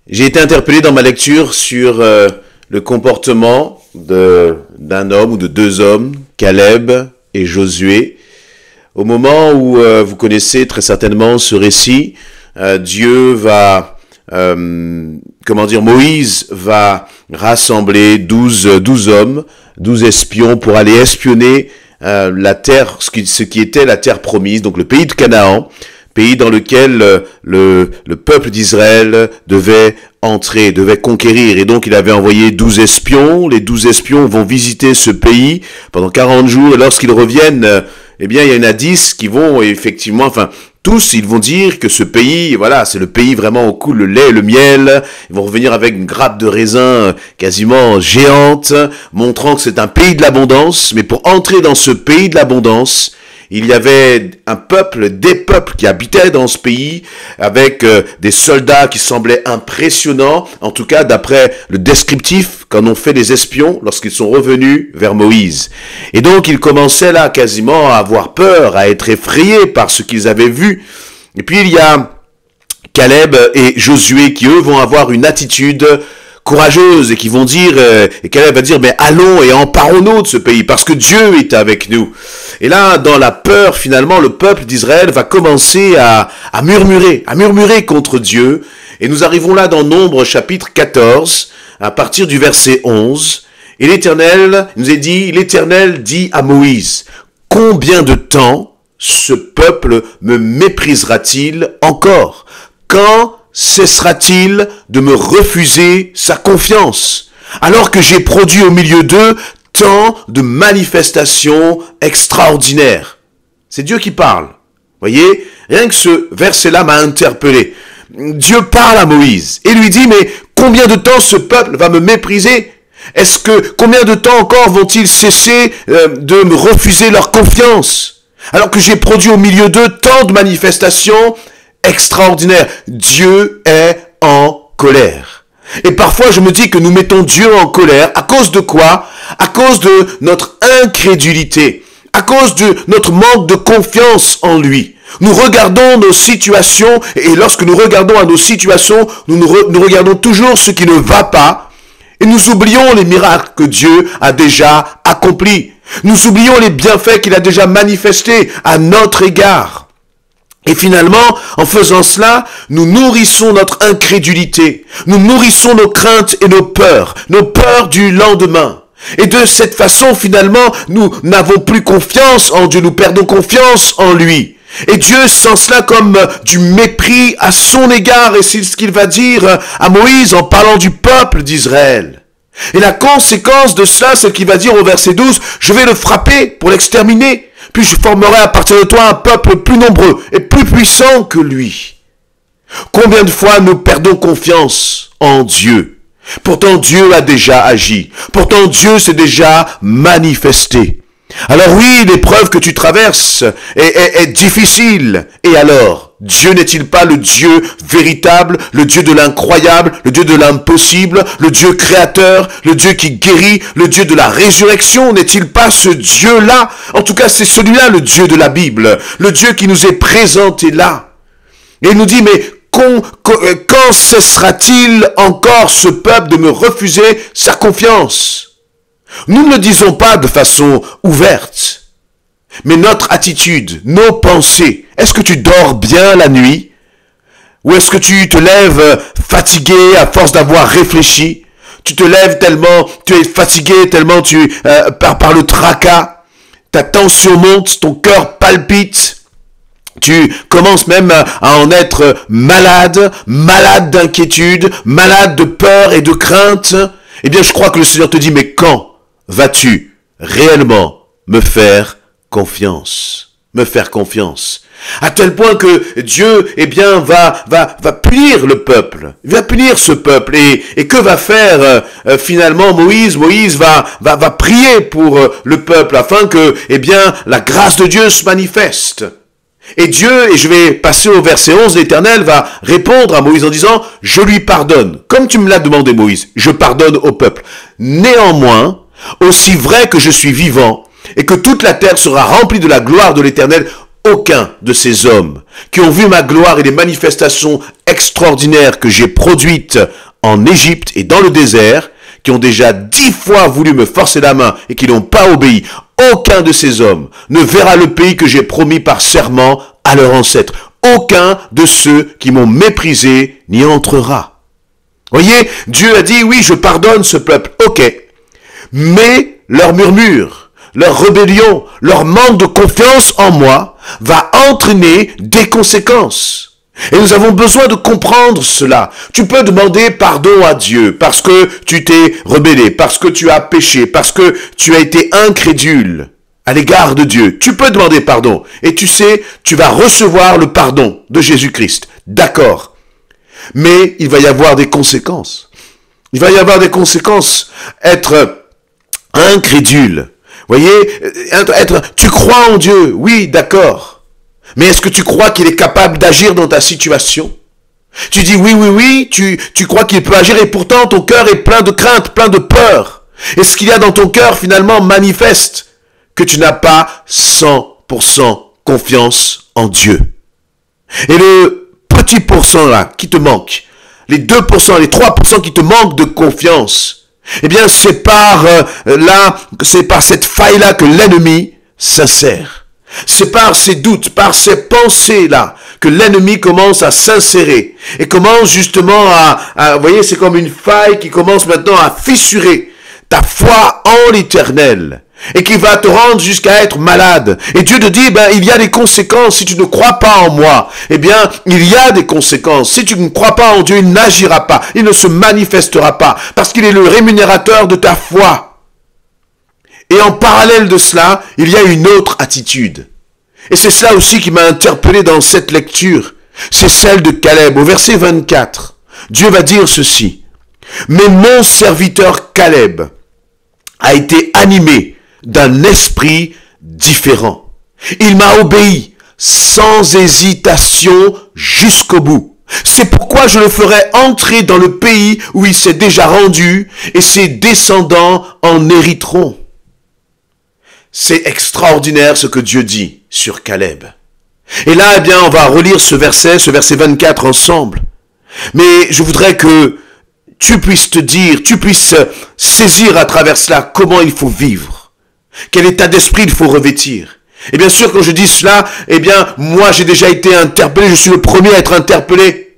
J'ai été interpellé dans ma lecture sur le comportement d'un homme ou de deux hommes, Caleb et Josué. Au moment où vous connaissez très certainement ce récit, Dieu va, Moïse va rassembler 12 hommes, 12 espions pour aller espionner la terre, ce qui était la terre promise, donc le pays de Canaan, pays dans lequel le peuple d'Israël devait entrer, devait conquérir. Et donc il avait envoyé 12 espions. Les 12 espions vont visiter ce pays pendant 40 jours. Et lorsqu'ils reviennent, il y en a 10 qui vont effectivement, tous, ils vont dire que ce pays, voilà, c'est le pays vraiment où coule le lait et le miel. Ils vont revenir avec une grappe de raisin quasiment géante, montrant que c'est un pays de l'abondance. Mais pour entrer dans ce pays de l'abondance, il y avait un peuple, des peuples qui habitaient dans ce pays, avec des soldats qui semblaient impressionnants, en tout cas d'après le descriptif qu'en ont fait les espions lorsqu'ils sont revenus vers Moïse. Et donc ils commençaient là quasiment à avoir peur, à être effrayés par ce qu'ils avaient vu. Et puis il y a Caleb et Josué qui eux vont avoir une attitude courageuse et qui vont dire, et Caleb va dire, mais allons et emparons-nous de ce pays parce que Dieu est avec nous. Et là, dans la peur, finalement, le peuple d'Israël va commencer à murmurer contre Dieu. Et nous arrivons là dans Nombre chapitre 14, à partir du verset 11. Et l'Éternel l'Éternel dit à Moïse, combien de temps ce peuple me méprisera-t-il encore? Quand cessera-t-il de me refuser sa confiance, alors que j'ai produit au milieu d'eux tant de manifestations extraordinaires? C'est Dieu qui parle. Voyez, rien que ce verset-là m'a interpellé. Dieu parle à Moïse et lui dit, mais combien de temps ce peuple va me mépriser? Combien de temps encore vont-ils cesser de me refuser leur confiance, alors que j'ai produit au milieu d'eux tant de manifestations extraordinaire. Dieu est en colère. Et parfois, je me dis que nous mettons Dieu en colère. À cause de quoi? À cause de notre incrédulité. À cause de notre manque de confiance en lui. Nous regardons nos situations, et lorsque nous regardons à nos situations, nous regardons toujours ce qui ne va pas, et nous oublions les miracles que Dieu a déjà accomplis. Nous oublions les bienfaits qu'il a déjà manifestés à notre égard. Et finalement, en faisant cela, nous nourrissons notre incrédulité, nous nourrissons nos craintes et nos peurs du lendemain. Et de cette façon, finalement, nous n'avons plus confiance en Dieu, nous perdons confiance en lui. Et Dieu sent cela comme du mépris à son égard, et c'est ce qu'il va dire à Moïse en parlant du peuple d'Israël. Et la conséquence de cela, c'est qu'il va dire au verset 12, je vais le frapper pour l'exterminer. Puis je formerai à partir de toi un peuple plus nombreux et plus puissant que lui. Combien de fois nous perdons confiance en Dieu? Pourtant Dieu a déjà agi. Pourtant Dieu s'est déjà manifesté. Alors oui, l'épreuve que tu traverses est difficile. Et alors, Dieu n'est-il pas le Dieu véritable, le Dieu de l'incroyable, le Dieu de l'impossible, le Dieu créateur, le Dieu qui guérit, le Dieu de la résurrection? N'est-il pas ce Dieu-là? En tout cas, c'est celui-là le Dieu de la Bible, le Dieu qui nous est présenté là. Et il nous dit, mais quand cessera-t-il encore ce peuple de me refuser sa confiance? Nous ne le disons pas de façon ouverte, mais notre attitude, nos pensées, est-ce que tu dors bien la nuit? Ou est-ce que tu te lèves fatigué à force d'avoir réfléchi? Tu te lèves tellement, tu es fatigué tellement par le tracas, ta tension monte, ton cœur palpite, tu commences même à en être malade d'inquiétude, malade de peur et de crainte. Eh bien, je crois que le Seigneur te dit, mais quand vas-tu réellement me faire confiance? Me faire confiance. À tel point que Dieu, va punir le peuple. Il va punir ce peuple. Et que va faire finalement Moïse? Moïse va prier pour le peuple afin que, la grâce de Dieu se manifeste. Et Dieu, et je vais passer au verset 11, l'Éternel va répondre à Moïse en disant, je lui pardonne. Comme tu me l'as demandé, Moïse, je pardonne au peuple. Néanmoins, aussi vrai que je suis vivant, et que toute la terre sera remplie de la gloire de l'Éternel, aucun de ces hommes qui ont vu ma gloire et les manifestations extraordinaires que j'ai produites en Égypte et dans le désert, qui ont déjà 10 fois voulu me forcer la main et qui n'ont pas obéi, aucun de ces hommes ne verra le pays que j'ai promis par serment à leurs ancêtres. Aucun de ceux qui m'ont méprisé n'y entrera. Voyez, Dieu a dit, oui, je pardonne ce peuple, ok. Mais leur murmure, leur rébellion, leur manque de confiance en moi va entraîner des conséquences. Et nous avons besoin de comprendre cela. Tu peux demander pardon à Dieu parce que tu t'es rebellé, parce que tu as péché, parce que tu as été incrédule à l'égard de Dieu. Tu peux demander pardon. Et tu sais, tu vas recevoir le pardon de Jésus-Christ. D'accord. Mais il va y avoir des conséquences. Il va y avoir des conséquences. Être incrédule. Voyez, tu crois en Dieu. Oui, d'accord. Mais est-ce que tu crois qu'il est capable d'agir dans ta situation? Tu dis oui, tu crois qu'il peut agir et pourtant ton cœur est plein de crainte, plein de peur. Et ce qu'il y a dans ton cœur finalement manifeste que tu n'as pas 100% confiance en Dieu. Et le petit pourcent là qui te manque, les 2%, les 3% qui te manquent de confiance, eh bien c'est par cette faille-là que l'ennemi s'insère. C'est par ces doutes, par ces pensées-là, que l'ennemi commence à s'insérer et commence justement vous voyez, c'est comme une faille qui commence maintenant à fissurer ta foi en l'Éternel et qui va te rendre jusqu'à être malade. Et Dieu te dit, il y a des conséquences si tu ne crois pas en moi. Eh bien, il y a des conséquences. Si tu ne crois pas en Dieu, il n'agira pas, il ne se manifestera pas, parce qu'il est le rémunérateur de ta foi. Et en parallèle de cela, il y a une autre attitude. Et c'est cela aussi qui m'a interpellé dans cette lecture. C'est celle de Caleb. Au verset 24, Dieu va dire ceci. Mais mon serviteur Caleb a été animé d'un esprit différent. Il m'a obéi sans hésitation jusqu'au bout. C'est pourquoi je le ferai entrer dans le pays où il s'est déjà rendu et ses descendants en hériteront. C'est extraordinaire ce que Dieu dit sur Caleb. Et là, eh bien, on va relire ce verset 24 ensemble. Mais je voudrais que tu puisses te dire, tu puisses saisir à travers cela comment il faut vivre. Quel état d'esprit il faut revêtir. Et bien sûr, quand je dis cela, eh bien, moi j'ai déjà été interpellé, je suis le premier à être interpellé.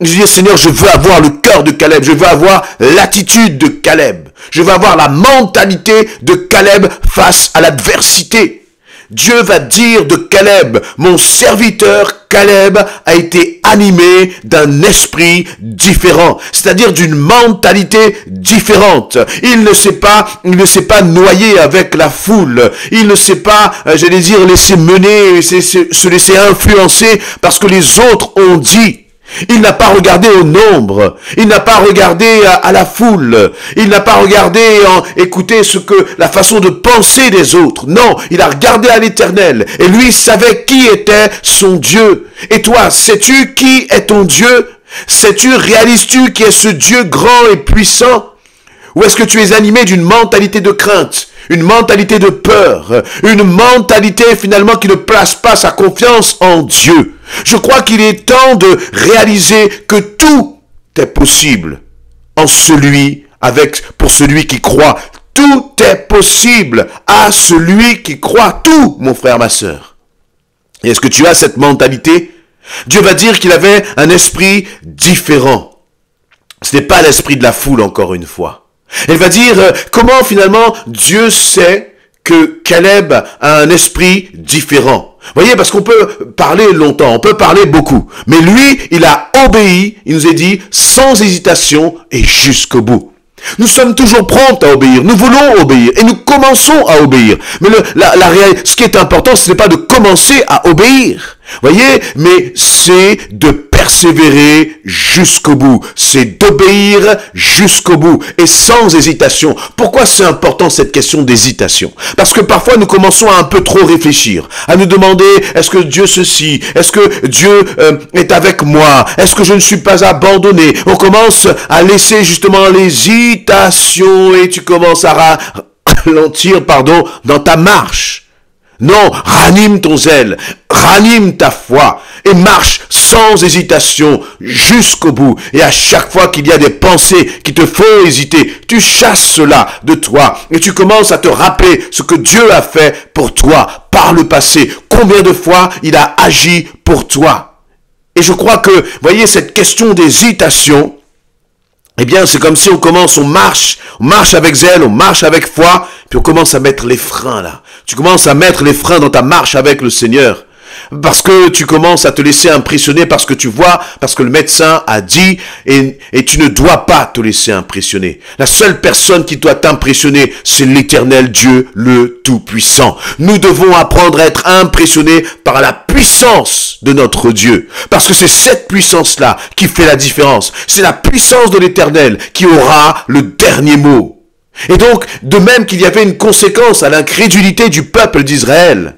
Je dis, Seigneur, je veux avoir le cœur de Caleb, je veux avoir l'attitude de Caleb, je veux avoir la mentalité de Caleb face à l'adversité. Dieu va dire de Caleb, mon serviteur Caleb a été animé d'un esprit différent, c'est-à-dire d'une mentalité différente. Il ne s'est pas noyé avec la foule. Il ne s'est pas, laisser mener, se laisser influencer parce que les autres ont dit. Il n'a pas regardé au nombre, il n'a pas regardé à la foule, il n'a pas regardé écouter la façon de penser des autres. Non, il a regardé à l'Éternel et lui savait qui était son Dieu. Et toi, sais-tu qui est ton Dieu? Sais-tu, réalises-tu qui est ce Dieu grand et puissant? Ou est-ce que tu es animé d'une mentalité de crainte, une mentalité de peur, une mentalité finalement qui ne place pas sa confiance en Dieu? Je crois qu'il est temps de réaliser que tout est possible pour celui qui croit. Tout est possible à celui qui croit. Tout, mon frère, ma sœur. Et est-ce que tu as cette mentalité? Dieu va dire qu'il avait un esprit différent. Ce n'est pas l'esprit de la foule, encore une fois. Elle va dire comment finalement Dieu sait que Caleb a un esprit différent. Voyez, parce qu'on peut parler longtemps, on peut parler beaucoup. Mais lui, il a obéi, il nous a dit, sans hésitation et jusqu'au bout. Nous sommes toujours prompts à obéir, nous voulons obéir et nous commençons à obéir. Mais ce qui est important, ce n'est pas de commencer à obéir. Voyez, mais c'est de persévérer jusqu'au bout. C'est d'obéir jusqu'au bout et sans hésitation. Pourquoi c'est important cette question d'hésitation? Parce que parfois nous commençons à un peu trop réfléchir, à nous demander est-ce que Dieu ceci, est-ce que Dieu est avec moi, est-ce que je ne suis pas abandonné? On commence à laisser justement l'hésitation et tu commences à ralentir, dans ta marche. Non, ranime ton zèle, ranime ta foi et marche sans hésitation jusqu'au bout. Et à chaque fois qu'il y a des pensées qui te font hésiter, tu chasses cela de toi et tu commences à te rappeler ce que Dieu a fait pour toi par le passé. Combien de fois il a agi pour toi. Et je crois que, voyez, cette question d'hésitation, eh bien, c'est comme si on marche avec zèle, on marche avec foi, puis on commence à mettre les freins là. Tu commences à mettre les freins dans ta marche avec le Seigneur. Parce que tu commences à te laisser impressionner parce que tu vois, parce que le médecin a dit, et tu ne dois pas te laisser impressionner. La seule personne qui doit t'impressionner, c'est l'Éternel Dieu, le Tout-Puissant. Nous devons apprendre à être impressionnés par la puissance de notre Dieu. Parce que c'est cette puissance-là qui fait la différence. C'est la puissance de l'Éternel qui aura le dernier mot. Et donc, de même qu'il y avait une conséquence à l'incrédulité du peuple d'Israël,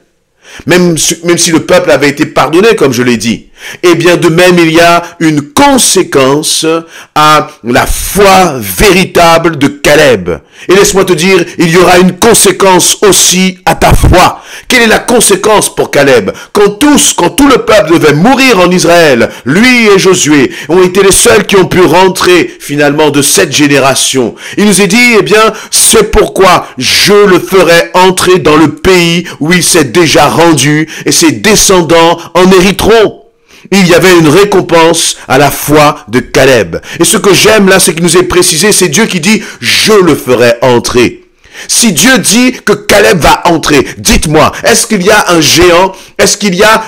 même si le peuple avait été pardonné, comme je l'ai dit, eh bien de même il y a une conséquence à la foi véritable de Caleb. Et laisse-moi te dire, il y aura une conséquence aussi à ta foi. Quelle est la conséquence pour Caleb? Quand tout le peuple devait mourir en Israël, lui et Josué ont été les seuls qui ont pu rentrer finalement de cette génération. Il nous est dit, eh bien, c'est pourquoi je le ferai entrer dans le pays où il s'est déjà rendu et ses descendants en hériteront. Il y avait une récompense à la foi de Caleb. Et ce que j'aime là, c'est qu'il nous est précisé, c'est Dieu qui dit, je le ferai entrer. Si Dieu dit que Caleb va entrer, dites-moi, est-ce qu'il y a un géant? Est-ce qu'il y a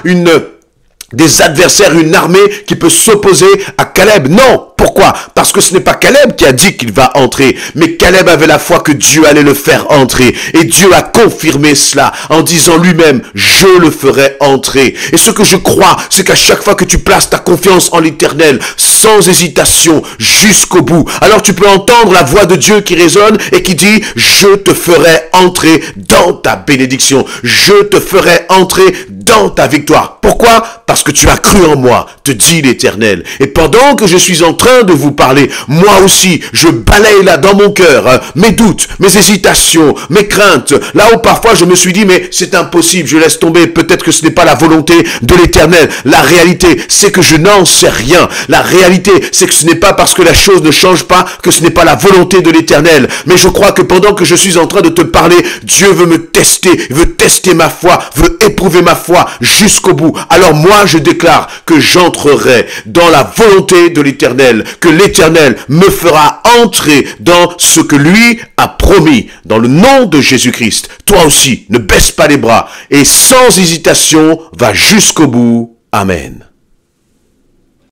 des adversaires, une armée qui peut s'opposer à Caleb? Non. Pourquoi? Parce que ce n'est pas Caleb qui a dit qu'il va entrer, mais Caleb avait la foi que Dieu allait le faire entrer. Et Dieu a confirmé cela en disant lui-même, je le ferai entrer. Et ce que je crois, c'est qu'à chaque fois que tu places ta confiance en l'Éternel, sans hésitation, jusqu'au bout, alors tu peux entendre la voix de Dieu qui résonne et qui dit, je te ferai entrer dans ta bénédiction. Je te ferai entrer dans ta victoire. Pourquoi? Parce que tu as cru en moi, te dit l'Éternel. Et pendant que je suis en train de vous parler, moi aussi, je balaye là dans mon cœur mes doutes, mes hésitations, mes craintes. Là où parfois je me suis dit, mais c'est impossible, je laisse tomber, peut-être que ce n'est pas la volonté de l'Éternel. La réalité, c'est que je n'en sais rien. La réalité, c'est que ce n'est pas parce que la chose ne change pas que ce n'est pas la volonté de l'Éternel. Mais je crois que pendant que je suis en train de te parler, Dieu veut me tester, veut tester ma foi, veut éprouver ma foi jusqu'au bout. Alors moi, je déclare que j'entrerai dans la volonté de l'Éternel, que l'Éternel me fera entrer dans ce que lui a promis, dans le nom de Jésus-Christ. Toi aussi, ne baisse pas les bras et sans hésitation, va jusqu'au bout. Amen.